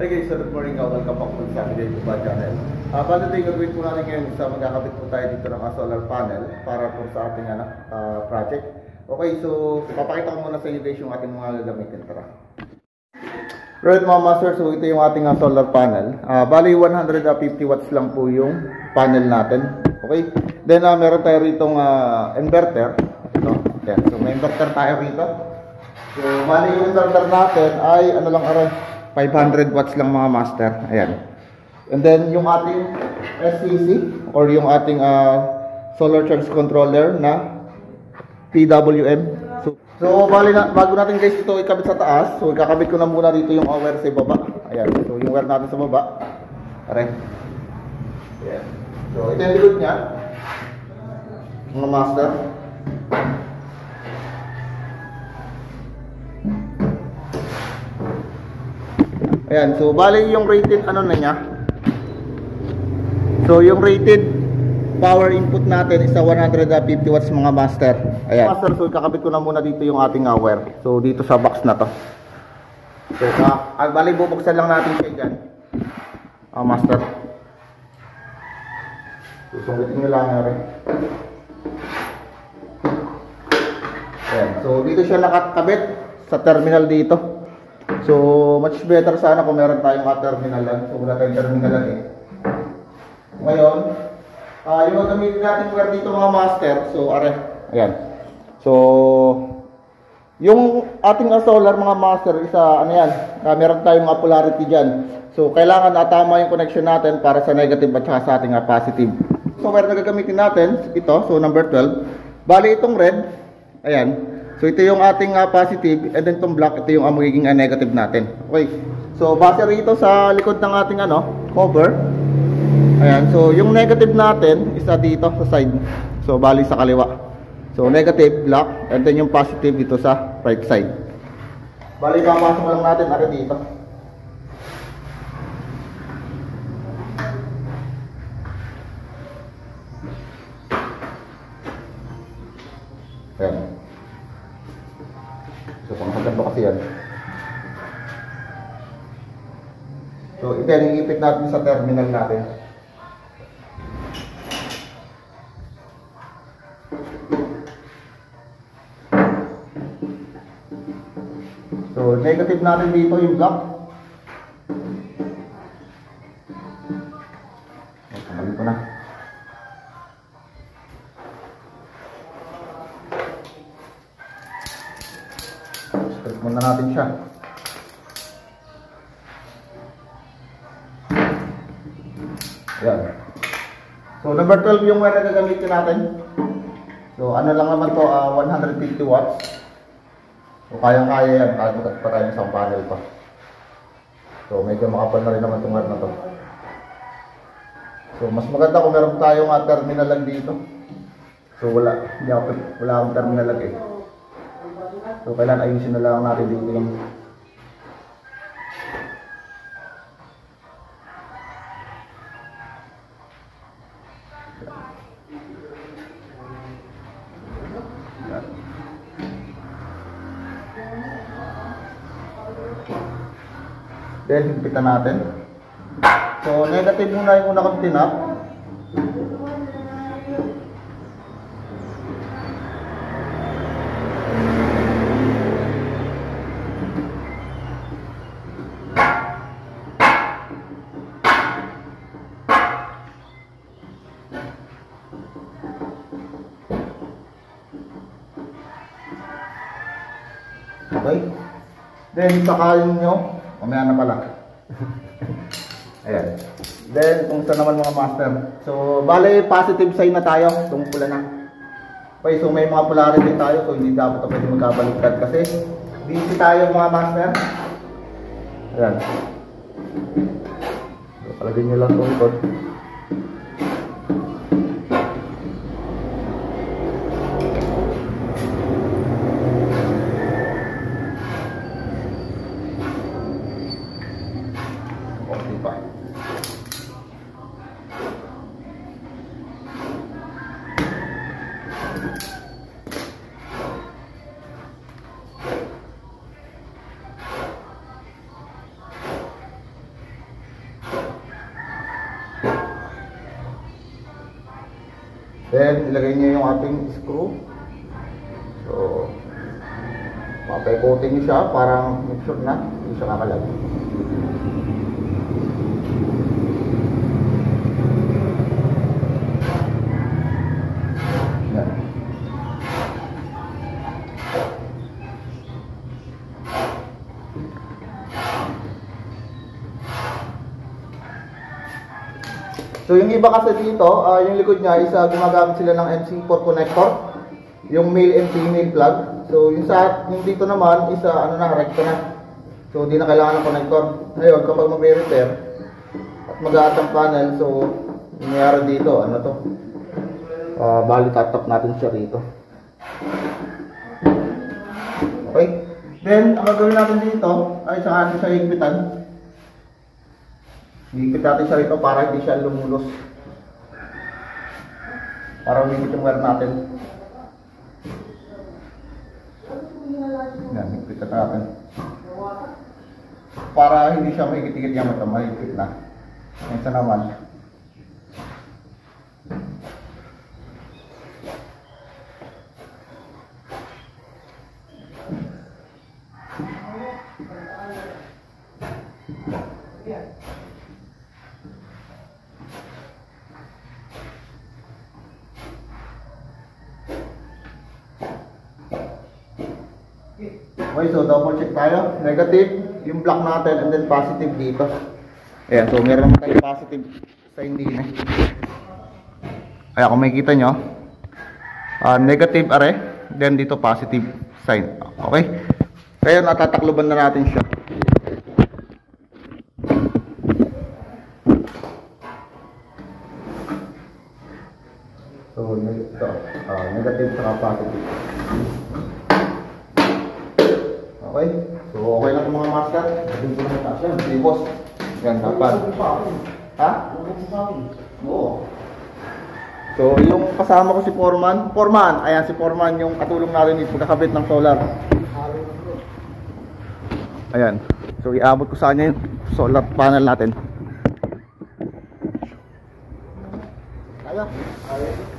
guys, good morning. Welcome back po sa amin dito sa channel. Bali tayo gagawin po natin ngayon sa magkakabit po tayo dito ng solar panel para po sa ating project. Okay, so papakita ko muna sa inyo guys yung ating mga gagamitin. Tara. Right mga master, so ito yung ating solar panel. Bali 150 watts lang po yung panel natin. Okay, then meron tayo ritong inverter. Ito, yan. So may inverter tayo rito. So bali yung inverter natin ay ano lang 500 watts lang mga master. Ayan. And then yung ating SCC or yung ating solar charge controller na PWM. So bali na, bago natin guys ito ikabit sa taas, so ikakabit ko na muna dito yung wire sa baba. Ayan. So yung wire natin sa baba. Ayan. Ayan. So ito yung likod niya. Mga master. Ayan, so bali yung rated ano na niya. So yung rated power input natin is 150 watts mga master. Ayan. Master, so kakabit ko na muna dito yung ating wire. So dito sa box na to. So bali bubuksan lang natin siya dyan. Master. So sungitin nyo lang rin. Ayan, so dito siya nakakabit sa terminal dito. So, much better sana kung meron tayong terminal lang. So, wala tayong terminal lang eh. Ngayon, yung gagamitin natin wire dito mga master. So, ayan. So, yung ating solar mga master, ano yan, meron tayong polarity dyan. So, kailangan natama yung connection natin para sa negative at saka sa ating positive. So, wire na gagamitin natin, ito, so number 12. Bali itong red, ayan. So ito yung ating positive, and then itong black, ito yung magiging negative natin. Okay. So base rito sa likod ng ating cover. Ayan, so yung negative natin is dito sa side. So bali sa kaliwa. So negative black, and then yung positive dito sa right side. Bali papasok lang natin dito. Ayan. So, panghagan ba kasi yan? So, ito yan, iipit natin sa terminal natin. So, negative natin dito yung black. Tanggalin ko na. Strip muna natin siya. Ayan. So number 12 yung wire na gagamitin natin. So ano lang naman to, 150 watts. So kayang-kaya yan, kahit pa tayong isang panel pa. So medyo makapal na rin naman itong wire na to. So mas maganda kung meron tayong terminal lang dito. So wala akong terminal lang eh. So kailangan ayusin na lang natin dito yung then higpitan natin. So negative muna yung una kong tinap. Okay. Then, sakayin nyo. Mamaya na pala. Ayan. Then, kung saan naman mga master. So, bale, positive sign na tayo. Itong pula na. Okay, so may mga polarity tayo. So, hindi dapat pwede magkabaliktad kasi busy tayo mga master. Ayan. So, palagay nyo lang itong ikot. Then, ilagay niyo yung ating screw. So, papaikotin niyo siya parang make sure na hindi siya kakalag. Yan. So yung iba kasi dito, yung likod niya is gumagamit sila ng MC4 connector, yung male and female plug. So yung dito naman is ano na, recto na. So di na kailangan ng connector. Ngayon kapag mag-repair at mag-aat ang panel, so yung nangyari dito, ano to? Bali tatap natin siya dito. Okay. Then ang gagawin natin dito ay saka natin siya higpitan. Higpit natin siya rito para hindi siya lumulos. Para umikot yung wire natin. Yan, higpit natin. Para hindi siya mahigit-higit yung mata, mahigpit na. Isa naman. Okay, so double check tayo. Negative, yung black natin, and then positive dito. Ayan, so meron naman tayo positive sign din. Ayan, kung makikita nyo, negative are, then dito positive sign. Okay? Kaya natatakloban na natin siya. So, ito, negative saka positive. Okay? So, okay lang mga master. Sabihin ko naman taas yan. Sige, boss. Yan, dapat. Ha? Oo. So, yung kasama ko si Foreman. Foreman, ayan si Foreman yung katulong natin yung pagkakabit ng solar. Ayan. So, iabot ko sa kanya yung solar panel natin. Kaya? Kaya.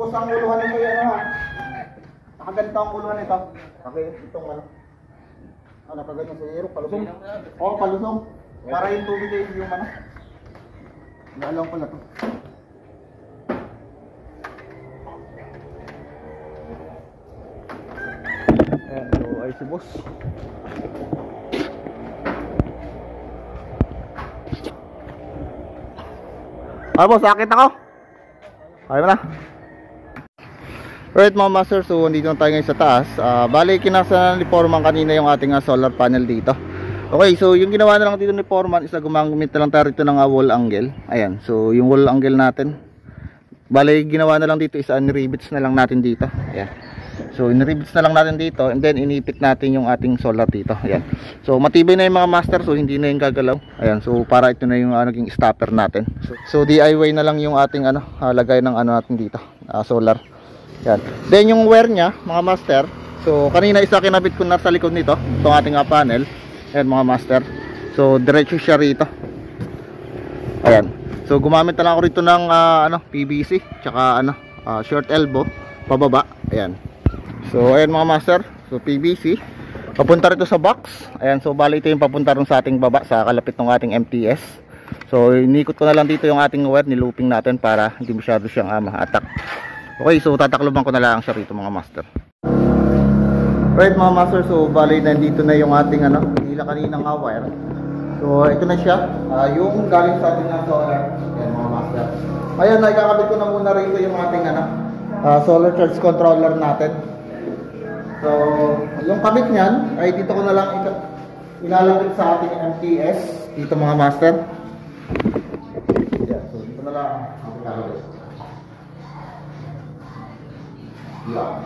Boss, ang uluhan nito yan ha. Nakaganito ang uluhan nito. Okay, itong ano. Nakaganyan sa hero, palusong. Oo, palusong. Para yung tubig yung ano. Naalong pala to. Ayan, so ay si boss. Boss, sakit ako. Kaya mo na. Alright mga master, so nandito na tayo ngayon sa taas. Bali, kinasa ni Foreman kanina yung ating solar panel dito. Okay, so yung ginawa na lang dito ni Foreman is gumamit na lang tayo rito ng wall angle. Ayan, so yung wall angle natin, bali ginawa na lang dito is niribits na lang natin dito. Ayan. So iniribits na lang natin dito and then inipit natin yung ating solar dito. Ayan. So matibay na yung mga master, so hindi na yung gagalaw. Ayan, so para ito na yung naging stopper natin. So DIY na lang yung ating lagay ng natin dito, solar. Yan. Then yung wire niya, mga master. So kanina isa kinabit ko na sa likod nito, itong ating panel. Ayan mga master. So diretso siya rito. Ayan. So gumamit na lang ako rito ng PVC, tsaka short elbow pababa. Ayan. So ayan mga master. So PVC papunta rito sa box. Ayan, so bali ito yung papunta rin sa ating baba, sa kalapit ng ating MTS. So inikot ko na lang dito yung ating wire, nilooping natin para hindi masyado siyang ma-attack. Okay, so tatakloban ko na lang siya rito mga master. Right mga master, so bali nandito na yung ating nila kaninang wire. So ito na siya, yung galing sa ating solar. Ayan mga master. Ayan, ikakabit ko na muna rito yung ating solar charge controller natin. So yung kabit niyan ay dito ko na lang ilalagay sa ating MTS dito mga master. Ayan, so dito na lang ang ilalagay. Yeah.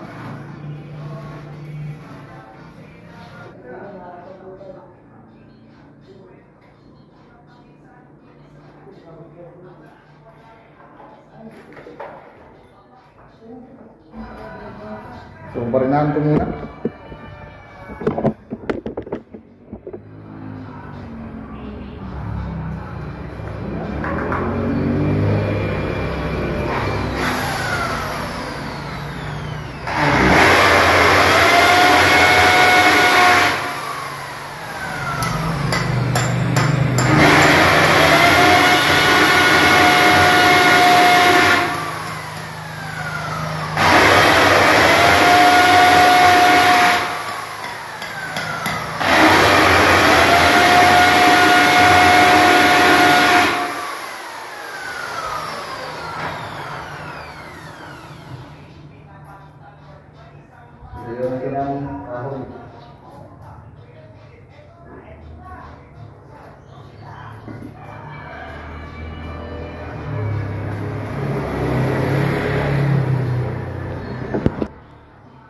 So, barinahan ko muna.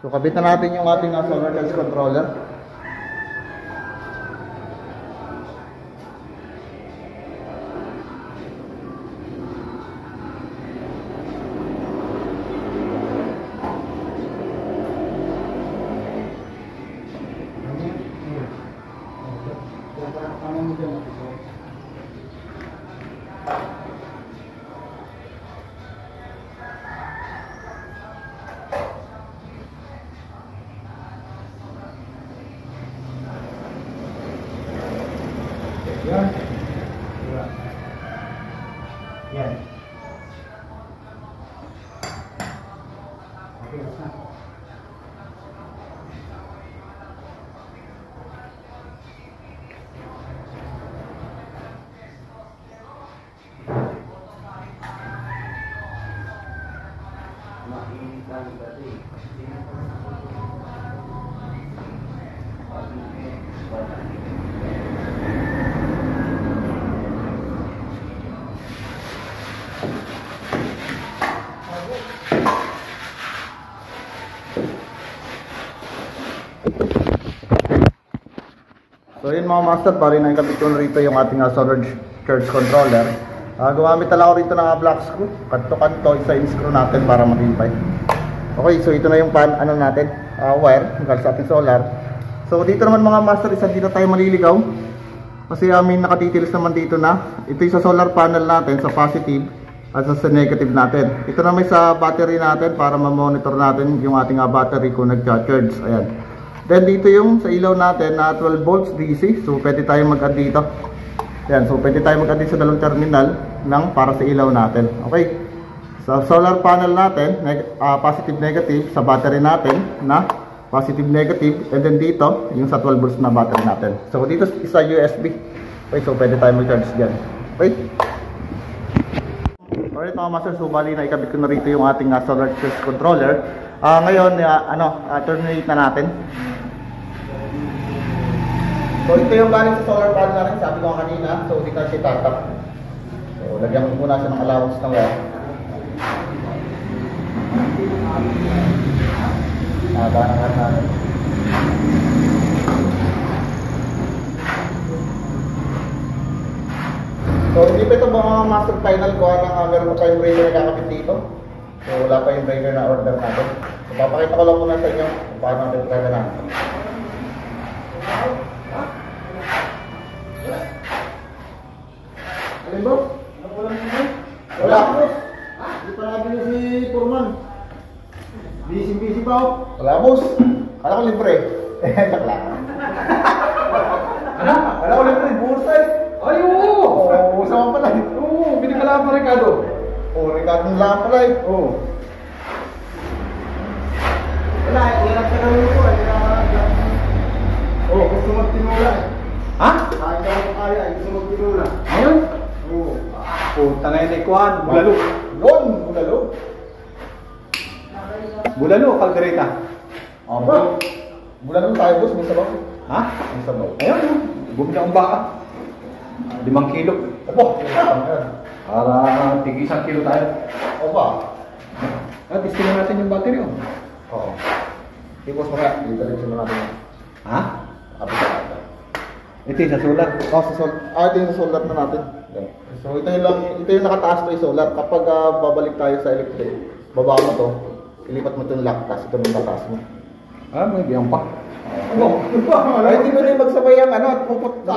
So, kabit na natin yung ating solar charge controller. Yan. Yan. Okay, na. So yun mga master, bali na ikabit ko na rito yung ating solar charge controller. Gumamit na lang ako rito ng black screw, kanto-kanto, isa-in screw natin para matibay. Okay, so ito na yung natin, wire, hanggang sa ating solar. So dito naman mga master, isa dito tayo maliligaw. Kasi may nakadetails naman dito na. Ito yung sa solar panel natin, sa positive at sa negative natin. Ito na may sa battery natin para ma-monitor natin yung ating battery kung nag-charge. Ayan. Then dito yung sa ilaw natin na 12 volts DC. So pwede tayo mag-add dito. Ayan, so pwede tayo mag-add sa dalawang terminal para sa ilaw natin. Okay. Sa solar panel natin, positive negative, sa battery natin na positive negative, and then dito yung sa 12 volts na battery natin. So dito isa USB. Okay, so pwede tayo mag-charge diyan. Okay. Alright mga master, so bali na ikabit ko na rito yung ating solar charge controller. Ngayon, terminate na natin. So ito yung galing sa solar panel natin, sabi ko kanina. So dito siya tatap. So lagyan ko muna siya ng allowance ng wire. Ganahan natin. So hindi pa ito mga master final ko na meron pa tayong breaker na kakapit dito. So wala pa yung breaker na order natin. So papakita ko lang muna sa inyo kung paano natin breaker natin. Alin bro? Wala. Hindi pa nabili si Purman. Busy pa ako. Wala boss. Kala ko libre. Tak lang. Ano? Kala ko libre. Bursay. Ay, oo! Oo, sama pala. Oo, binigala pa Ricardo. Oo, Ricardo lang pala eh. Oo. Wala, ilang ka naman ko eh. Oo, gusto magtinula eh. Ha? Kahit ka mo kaya, gusto magtinula. Ngayon? Oo. Puta na yun, Ikuan. Bulalo. Yun, bulalo. Bulalo, kaldereta. Bro, bulalo tayo boss, may sabaw. Ha? May sabaw. Ayun, bumili akong baka. 5 kilo. Opo, Para tig 1 kilo tayo. opo. Testing natin yung battery. Oo. Tipos mo nga, dito rin sila natin. Ha? Kapit sa natin. Ito yung sa solar. Oh, sa solar. Ito yung sa solar na natin. So ito yung nakataas to yung solar. Kapag babalik tayo sa electric, baba mo to, ilipat mo itong lock, tapos ito yung tataas mo. Ah, may biyang pa. Ano? Ay, hindi ko din magsabay ang ano at pupunta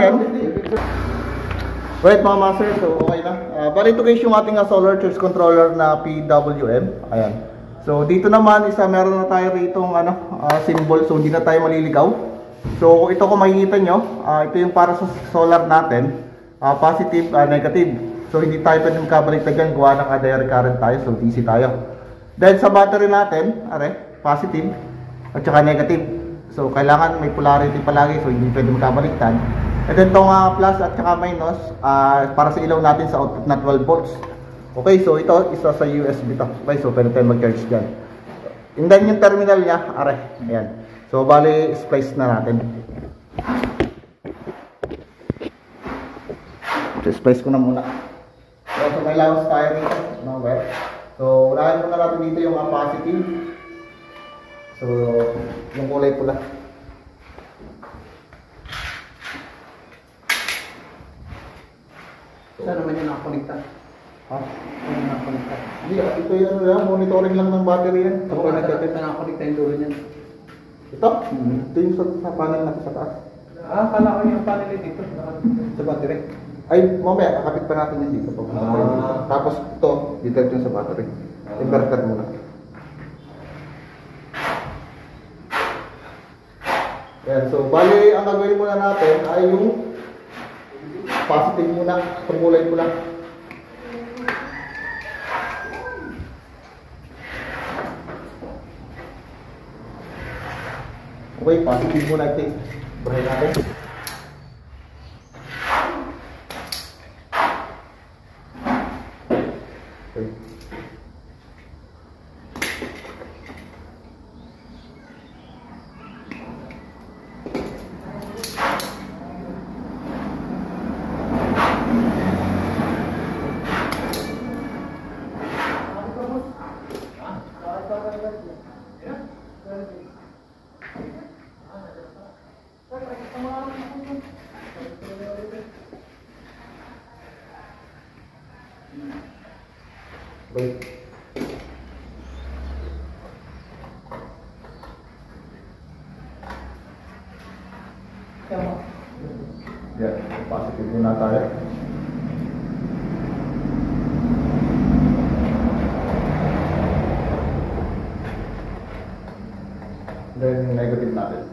yan. Right mga master, so okay na. Bali ito guys yung ating solar choice controller na PWM. Ayan. So dito naman meron na tayo rito symbol, so hindi na tayo maliligaw. So ito kung makikita nyo, ito yung para sa solar natin, positive, negative. So hindi tayo pwede magkabaliktad yan, gawa ng direct current tayo, so DC tayo. Then sa battery natin, positive at saka negative. So kailangan may polarity palagi, so hindi pwede magkabaliktad. And then itong plus at saka minus para sa ilaw natin sa output na 12 volts. Okay, so ito isa sa USB to. Okay, so pwede tayo mag-charge dyan. And then yung terminal niya, ayan. So bali, splice na natin. So splice ko na muna. So may allowance tayo rito, mga wire. So unahin muna natin dito yung positive. So yung kulay pula. Saan naman yung nakakonekta? Ha? Ano yung nakakonekta? Hindi, ito yung monitoring lang ng battery yan. Ako nakakonekta yung dulo niyan. Ito? Ito yung sa panel natin sa taas. Kala ko yung panel dito. Sa battery. Ay, mamaya, kakapit pa natin yan dito. Tapos ito, dito yung sa battery. Inverter muna. Yan, so bali, ang gagawin muna natin ay yung positive muna, pagmulay ko lang. Okay, positive muna ito. Brahin natin. Okay. Wait. Yeah, positive muna tayo. Then negative natin.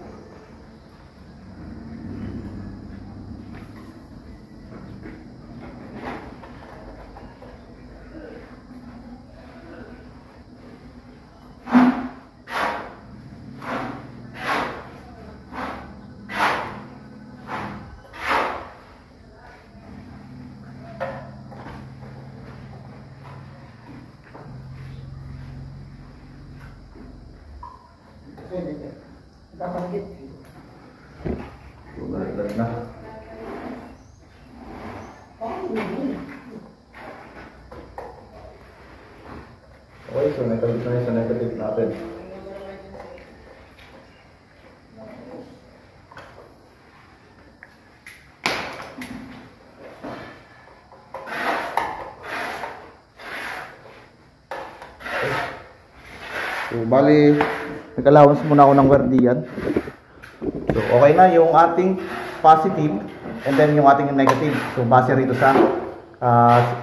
Balik na. Okay, so nakabit na sa negative natin. So, bali, nag-allowance muna ako ng wardiyan. So, okay na yung ating positive and then yung ating negative. So, base rito sa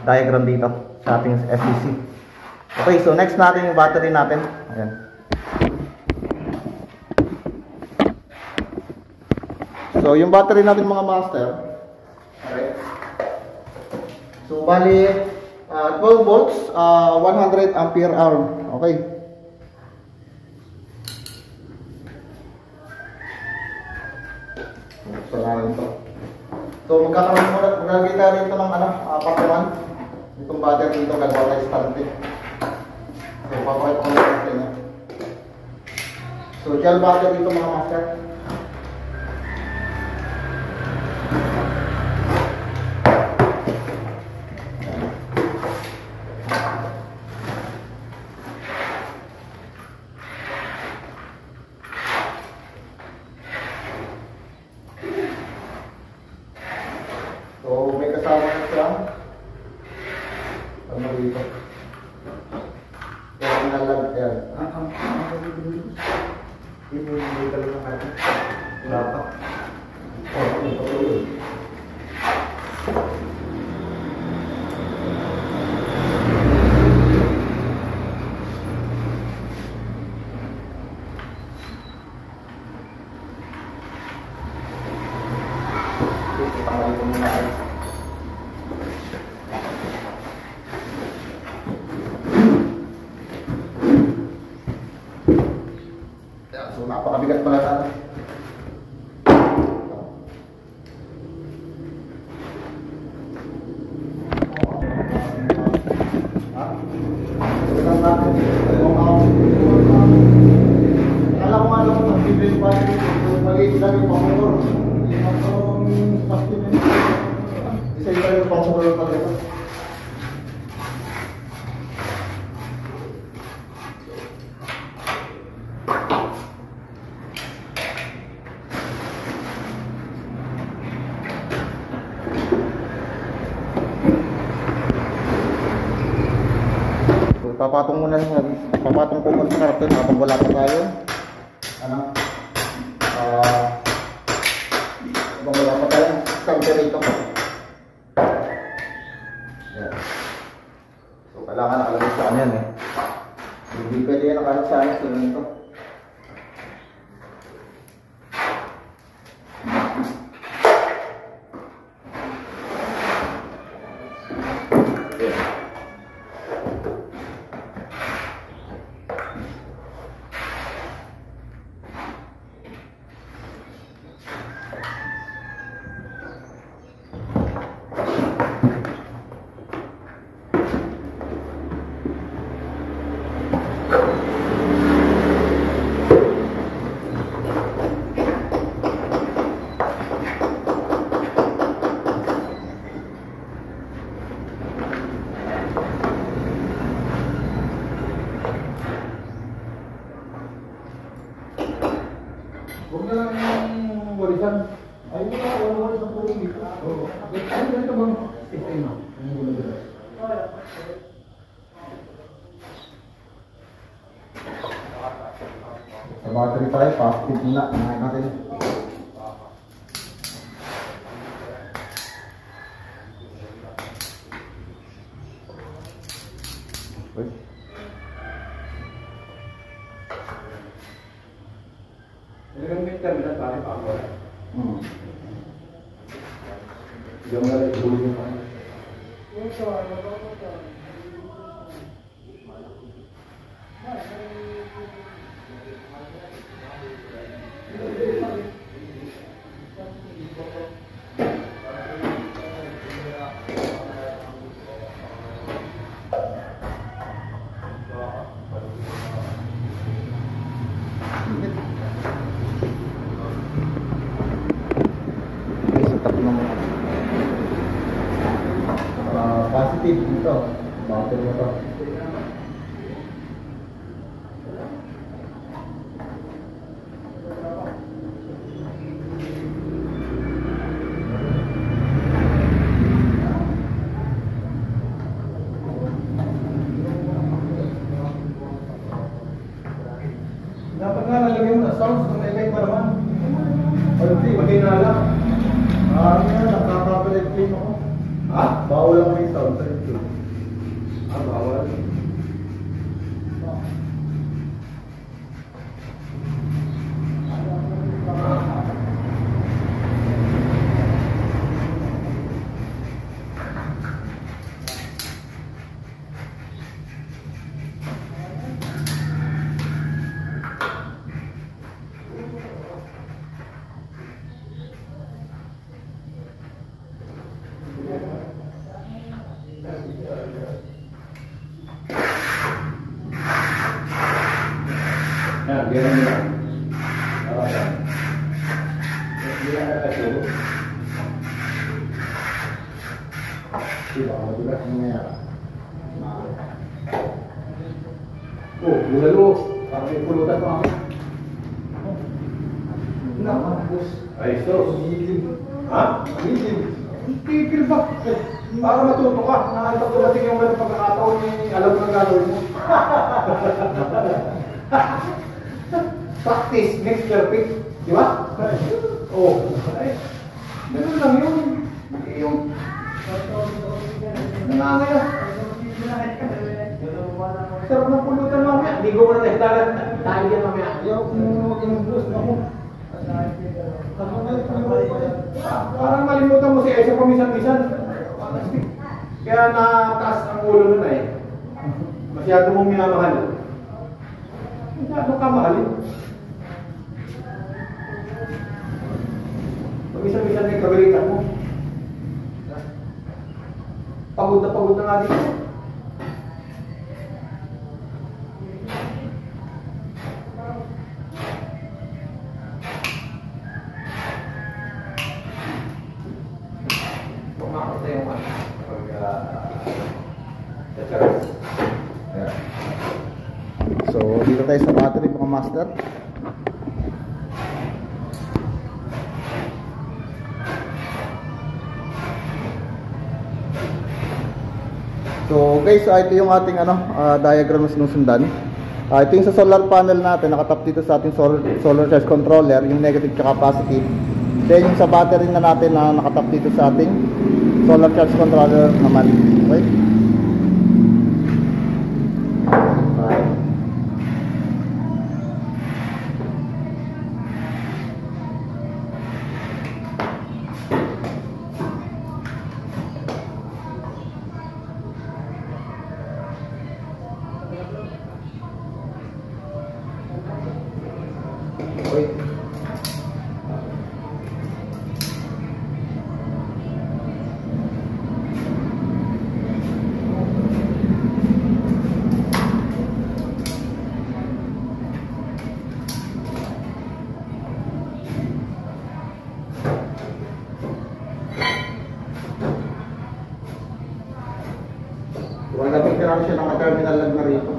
diagram dito sa ating SDC. Okay, so next natin yung battery natin. Ayan. So, yung battery natin mga master. Okay. So, bali, 12 volts, 100 ampere hour. Okay. So magkakaroon mo maglagay tayo rito ng patungan. Itong battery dito gagawa tayo stante. So papakita ko lang sa inyo. So gel battery dito mga master. So may kasama na siya. Ano dito? Kaya nalag yan. Hindi talaga nakarating. Wala pa. So, napakabigat pala tayo. Alam mo nga lang kung bibili pa yung maliit lang yung pangulor. Isa yung yung pangulor talaga. Papatong muna niya. Papatong ko muna sa karton habang wala pa tayo. Ano? Habang wala pa tayo. Temperator ko. Yan. So, kailangan nakalagay sa kanyan eh. Hindi pwede yan nakalat sa akin. So, nito. Huwag na lang yung walisan. Ayun na, wala sa pulong dito. Oo. Ano ganito bang sistema? Ang gulo dito. Sa battery tayo, positive muna. Nakain natin. Okay. Talagang may terminal pare pa ako. Diyan mo natin ihulog yung kanya. Positive dito. Battery mo to. Dapat nga nalagyan mo na sounds kung may pa naman. O hindi, Magay na lang. ano yan, nakaka-appellate claim ako. Ha? Bawal lang may sound sa YouTube. Bawal. Yan, ganyan nila. Hindi lang nakatulog. Diba, madulas yung mayara. Oh, bulalo. Parang may pulutan pa. Nakapos. Ay, so. Ha? Gigil. Tigil ba? Para matuto ka. Nakalimutan ko natin yung ganun pagkakataon yung alam mo ng gagawin mo. Practice makes perfect. Di ba? Oo. Ganun lang yun. Yung nangangaya. Sarap ng pulutan mamaya. Hindi ko na nagdagat. Tayo yan mamaya. Ayaw kung maging boost ako. Parang malimutan mo si Esa paminsan-minsan. Kaya nataas ang ulo nun eh. Masyado mong minamahal. Masyado ka mahalin. Paminsan-minsan na yung kagalitan mo. Pagod na nga dito. So, dito tayo sa battery mga master. So guys, ito yung ating diagram na sinusundan. Ito yung sa solar panel natin, nakatap dito sa ating solar charge controller, yung negative at positive. Then yung sa battery na natin na nakatap dito sa ating solar charge controller naman. Okay? Wala natin kailangan siya ng terminal lag na rito.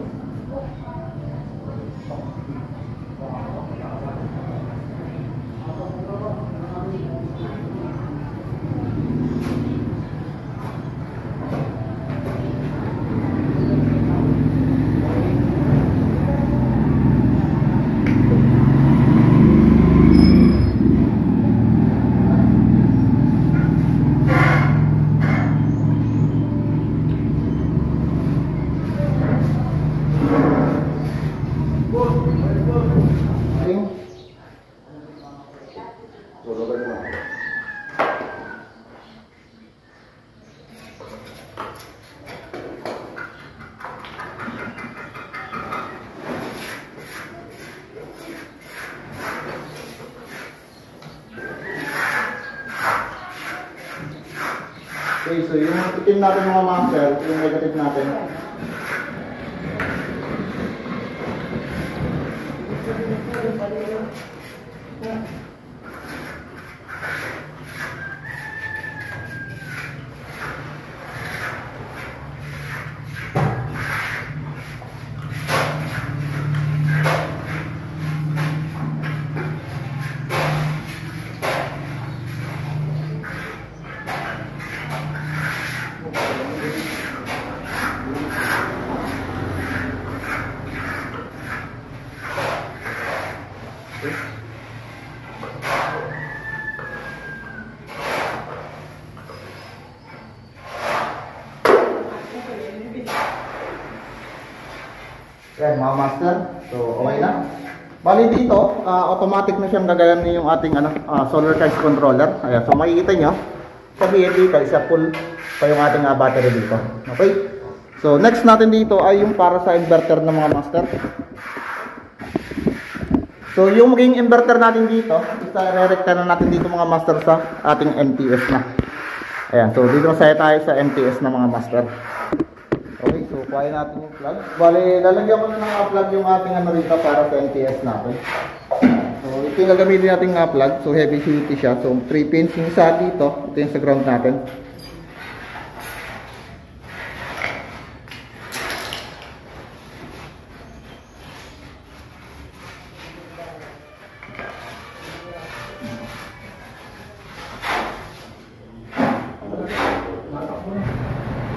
Okay, so yung itim natin mga master, yung negative natin. Yan mga master, so okay na. Bali dito, automatic na siyang gagayan yung ating solar charge controller. Ayan, so makikita nyo, sabihin dito, isa full pa yung ating battery dito. Okay? So next natin dito ay yung para sa inverter ng mga master. So yung maging inverter natin dito, isa-rerekta na natin dito mga master sa ating MTS na. Ayan, so dito masaya tayo sa MTS na mga master. Okay, so kuhain natin yung plug. Bali, lalagyan ko na ng plug yung ating rito para sa MTS natin. So ito yung gagamitin natin plug. So heavy duty siya. So 3 pins yung isa dito. Ito yung sa ground natin.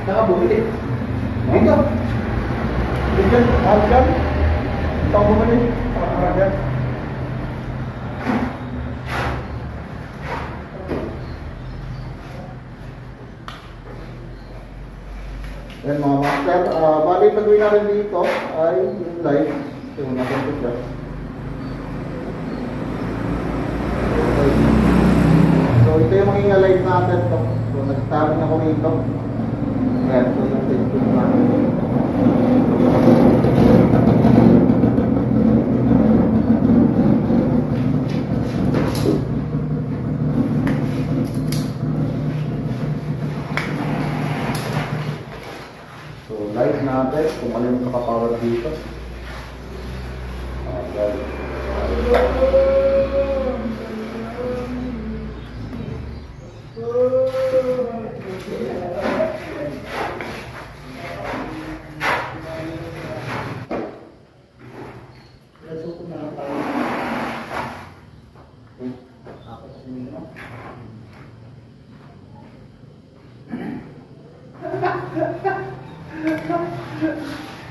Nakabumili. Dito. Dito. Algan. Ito bumili. Algan. Yan mga master, bali pag-uwi natin dito ay yung live. So, natin ito siya. So, ito yung mga live natin to. So, nag-start na ko rito. Ayan, so yung Facebook natin. So, live natin kung ano yung nakapower dito.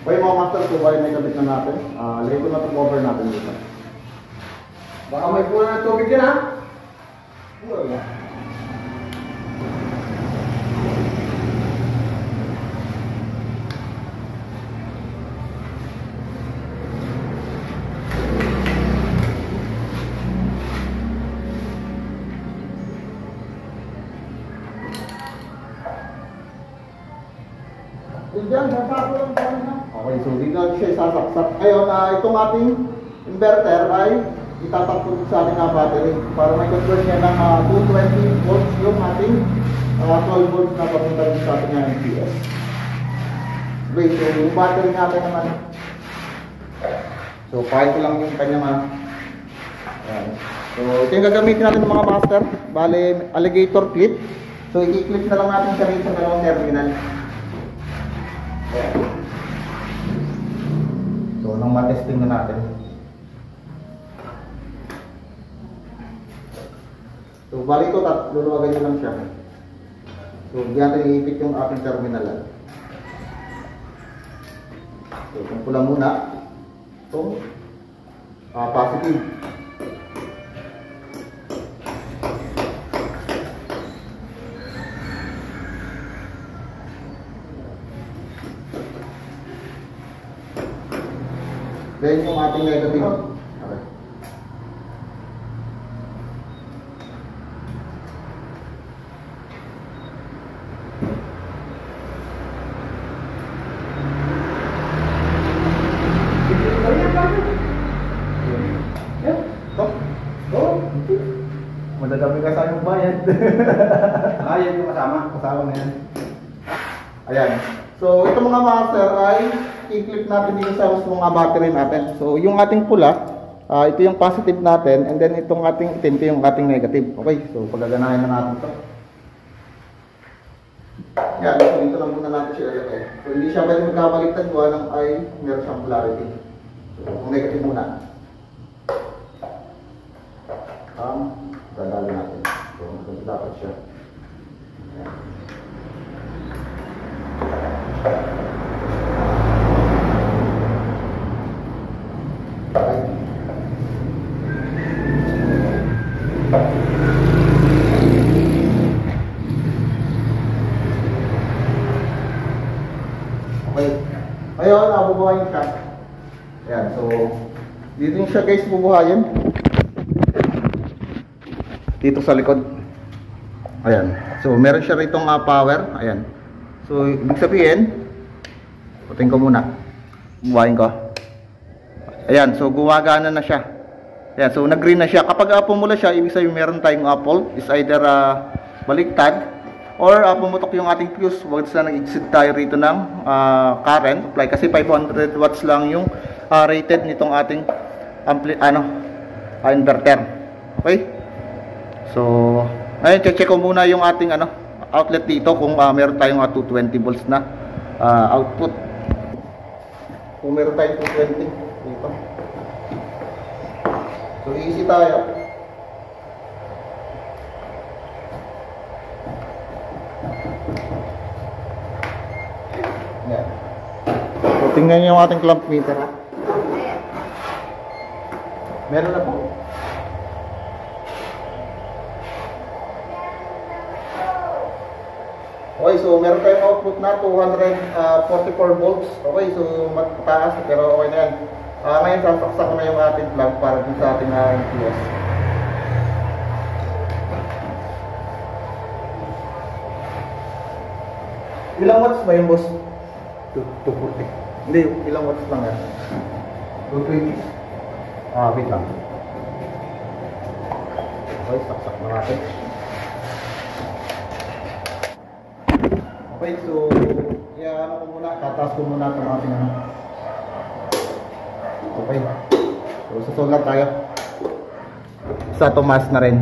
Okay mga master, so bali may kabit na natin. Lagay ko na itong cover natin dito. Baka may pula ng tubig yan ha? Wala. Diyan, nagpako lang tayo na. Okay, so dito siya isasaksak. Ngayon, itong ating inverter ay itatakbo sa ating battery para may convert niya ng 220 volts yung ating 12 volts na papunta rin sa ating MPS. Wait, so yung battery natin naman. So, pakita ko lang yung kanyang ayan. So, ito yung gagamitin natin mga master. Bale, alligator clip. So, i-clip na lang natin siya rin sa dalawang terminal. Ayan. So, nang matesting na natin. So, bali ito, luluwagan nyo lang siya. So, hindi natin iipit yung ating terminal. So, kung pula muna, ito, positive. Then yung ating negative. Okay. Madadami ka sa yung bayad. Yan yung kasama. Kasama na yan. Ayan. So, ito mga master ay i-clip natin dito sa mga battery natin. So, yung ating pula, ito yung positive natin, and then itong ating itim, ito yung ating negative. Okay, so pagaganahin na natin ito. Yan, so dito lang muna natin siya ilagay. So, hindi siya pwede magkabaliktad gawa ng ay meron siyang polarity. So, yung negative muna. Dadali natin. So, maganda dapat siya. Ayan. Okay. Ngayon, bubuhayin siya. Ayan, so dito yung siya guys bubuhayin. Dito sa likod. Ayan. So meron siya ritong power. Ayan. So ibig sabihin, putin ko muna. Bubuhayin ko. Ayan, so gumagana na siya. Ayan, so nag-green na siya. Kapag pumula siya, ibig sabihin meron tayong apple. Is either baliktad or pumutok yung ating fuse. Once na nag-exceed tayo rito ng current supply. Kasi 500 watts lang yung rated nitong ating inverter. Okay? So, ngayon check ko muna yung ating outlet dito kung meron tayong 220 volts na output. Kung meron tayong 220 dito. So, easy tayo. Yan. So, tingnan yung ating clamp meter ha. Meron na po. Okay, so meron tayong output na 244 volts. Okay, so mataas pero okay na yan. Ngayon sasaksak ko na yung ating plug para dun sa ating MPS. Ilang watts ba yung boss? 240. Hindi, ilang watts lang yan? 220. Wait lang. Okay, saksak na natin. Okay, so ano ko muna, tataas ko muna itong ating okay. So sa solar tayo. Sa tumas na rin.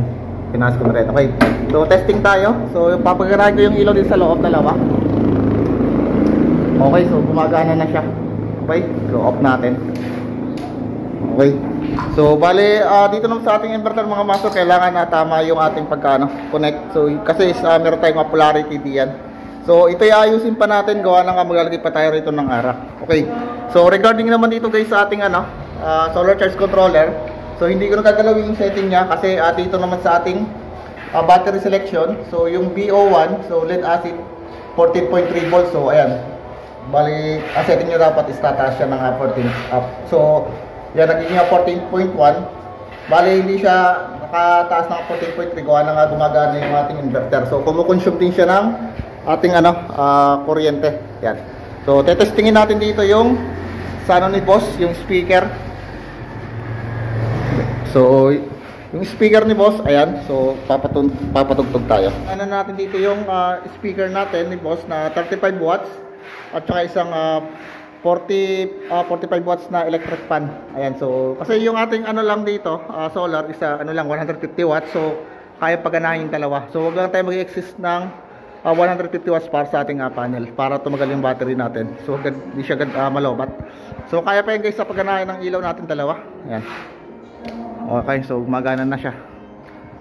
Pinaas ko na rin. Okay. So testing tayo. So papaganahin ko yung ilaw din sa loob dalawa. Okay, so gumagana na siya. Okay, so off natin. Okay. So bale dito naman sa ating inverter mga master, kailangan na tama yung ating connect. So kasi meron tayong polarity diyan. So ito ayusin pa natin, gawa ng maglalagay pa tayo rito ng ara. Okay. So regarding naman dito guys sa ating solar charge controller. So hindi ko na gagalawin yung setting niya kasi dito naman sa ating battery selection. So yung BO1, so lead acid 14.3 volts. So ayan. Bali, setting niya dapat is tataas siya ng 14 up. So yan, nagiging 14.1. Bali, hindi siya nakataas ng 14.3. Gawa na nga gumagana yung ating inverter. So kumukonsume din siya ng ating kuryente. Yan. So tetestingin natin dito yung sa ni boss, yung speaker. So yung speaker ni boss, ayan. So papatugtog tayo. Ano natin dito yung speaker natin ni boss na 35 watts at saka isang 45 watts na electric fan. Ayan, so kasi yung ating lang dito, solar is lang 150 watts. So kaya paganahin yung dalawa. So wag lang tayo mag-exist ng 150 watts para sa ating panel para tumagal yung battery natin. So hindi siya malobat. So kaya pa yun guys sa pagganahin ng ilaw natin dalawa. Ayan. Okay, so gumagana na siya.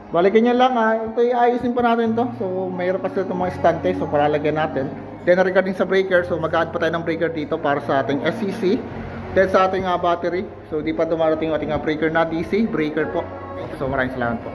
Balikin nyo lang ito iayusin pa natin to. So mayroon pa sila itong mga stante. So para lagyan natin. Then regarding sa breaker, so mag-add pa tayo ng breaker dito para sa ating SCC. Then sa ating battery. So di pa dumarating yung ating breaker na DC breaker po. So maraming salamat po.